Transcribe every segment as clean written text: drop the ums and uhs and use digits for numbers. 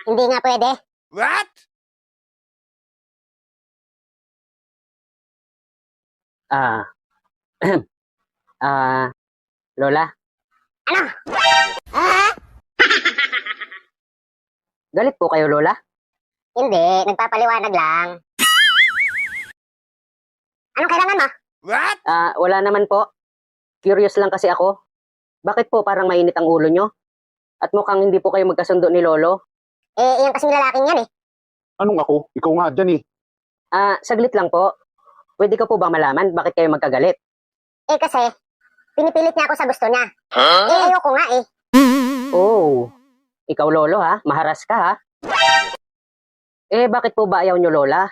Hindi nga pwede. What? Ah, Lola, Ano? Ah? galit po kayo, Lola? Hindi, nagpapaliwanag lang. Anong kailangan mo? What? Wala naman po. Curious lang kasi ako. Bakit po parang mainit ang ulo nyo? At mukhang hindi po kayo magkasundo ni Lolo. Iyan kasing lalaking yan eh. Anong ako? Ikaw nga dyan eh. Saglit lang po. Pwede ko po bang malaman bakit kayo magkagalit? Kasi, pinipilit niya ako sa gusto niya. Ayoko nga eh. Oh, ikaw Lolo ha? Maharas ka ha? Bakit po ba ayaw nyo Lola?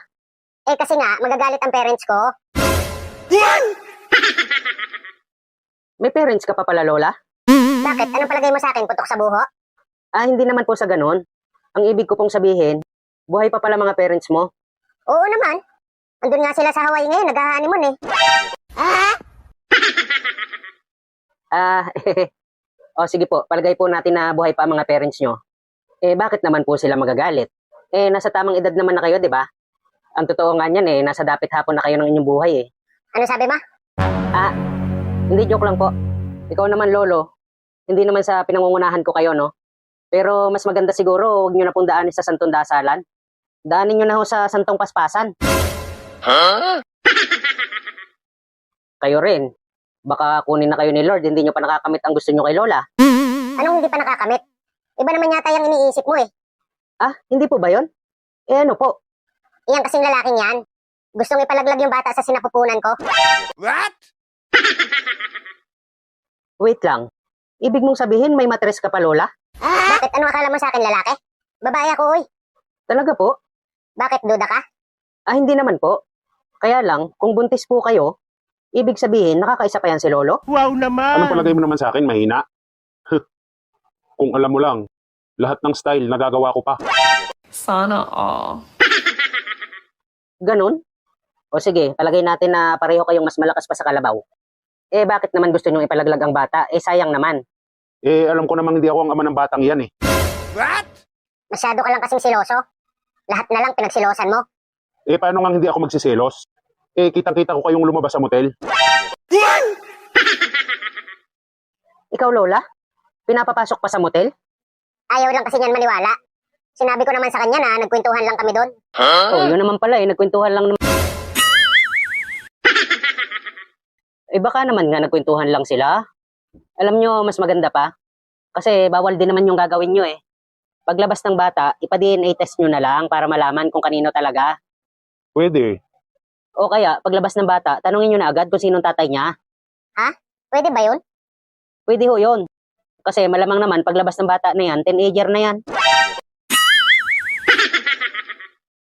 Kasi nga, magagalit ang parents ko. May parents ka pa pala Lola? Bakit? Anong palagay mo sa akin? Putok sa buho? Hindi naman po sa ganun. Ang ibig ko pong sabihin, buhay pa pala mga parents mo. Oo naman. Andun nga sila sa Hawaii ngayon, nag-honeymoon eh. O sige po, palagay po natin na buhay pa ang mga parents nyo. Bakit naman po sila magagalit? Nasa tamang edad naman na kayo, di ba? Ang totoo nga niyan nasa dapit hapon na kayo ng inyong buhay eh. Ano sabi mo? Hindi joke lang po. Ikaw naman Lolo, hindi naman sa pinangungunahan ko kayo, no? Pero mas maganda siguro, huwag nyo na pong daanin sa Santong Dasalan. Daanin nyo na ho sa Santong Paspasan. Kayo rin. Baka kunin na kayo ni Lord, hindi nyo pa nakakamit ang gusto nyo kay Lola. Anong hindi pa nakakamit? Iba naman yata yung iniisip mo eh. Hindi po ba yun? Ano po? Iyan kasing lalaking yan. Gustong ipalaglag yung bata sa sinapupunan ko. What? Wait lang. Ibig mong sabihin may matres ka pa Lola? Bakit? Ano akala mo sa akin lalaki? Babae ako uy. Talaga po? Bakit duda ka? Hindi naman po. Kaya lang, kung buntis po kayo, ibig sabihin nakakaisa pa yan si Lolo? Wow naman! Anong palagay mo naman sa akin? Mahina? Kung alam mo lang, lahat ng style nagagawa ko pa. Sana all. Ganun? O sige, palagay natin na pareho kayong mas malakas pa sa kalabaw. Bakit naman gusto nyong ipalaglag ang bata? Sayang naman. Alam ko namang hindi ako ang ama ng batang yan eh. What? Masyado ka lang kasing siloso. Lahat na lang pinagsilosan mo. Paano nga hindi ako magsiselos? Kitang-kita ko kayong lumabas sa motel. Ikaw Lola? Pinapapasok pa sa motel? Ayaw lang kasi niyan maniwala. Sinabi ko naman sa kanya na nagkwentuhan lang kami doon. Yun naman pala nagkwentuhan lang naman. Baka naman nga nagkwentuhan lang sila. Alam nyo, mas maganda pa. Kasi bawal din naman yung gagawin nyo eh. Paglabas ng bata, ipa-DNA test nyo na lang para malaman kung kanino talaga. Pwede. O kaya, paglabas ng bata, tanungin nyo na agad kung sinong tatay niya. Pwede ba yun? Pwede ho yun. Kasi malamang naman, paglabas ng bata na yan, teenager na yan.